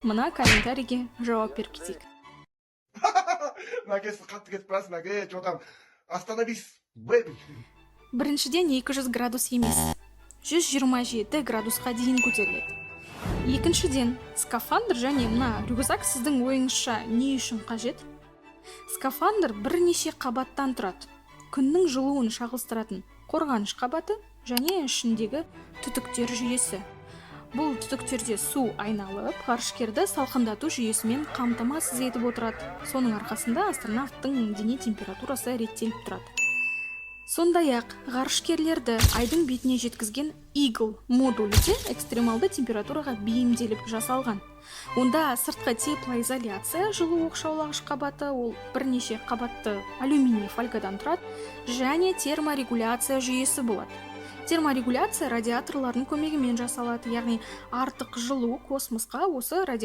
Мына комментарийге жауап беріп кетейік. Мәке, сіз қатты кетіп барасың, мәке, жоғам. Остановись, бэби. Біріншіден 200 градус емес, 127 градусқа дейін көтеріледі. Екіншіден, скафандр және мына рюкзак сіздің ойыңызша не үшін қажет? Скафандр бірнеше қабаттан тұрады. Күннің жылуын шағылыстыратын қорғаныш қабаты және ішіндегі түтіктер жүйесі. Бұл түтіктерде су айналып, ғарышкерді салқындату жүйесімен қамтамасыз етіп отырады. Соның арқасында астронавттың дене температурасы реттеліп тұрады. Сондай-ақ ғарышкерлерді айдың бетіне жеткізген Eagle модулі де экстремалды температураға бейімделіп жасалған. Онда сыртқы теплоизоляция, жылу оқшаулағыш қабаты, ол бірнеше қабатты алюминий фольгадан тұрады, және терморегуляция жүйесі болады. Терморегуляция радиаторлардың көмегімен жасалады, яғни артық жылу космосқа осы радиатор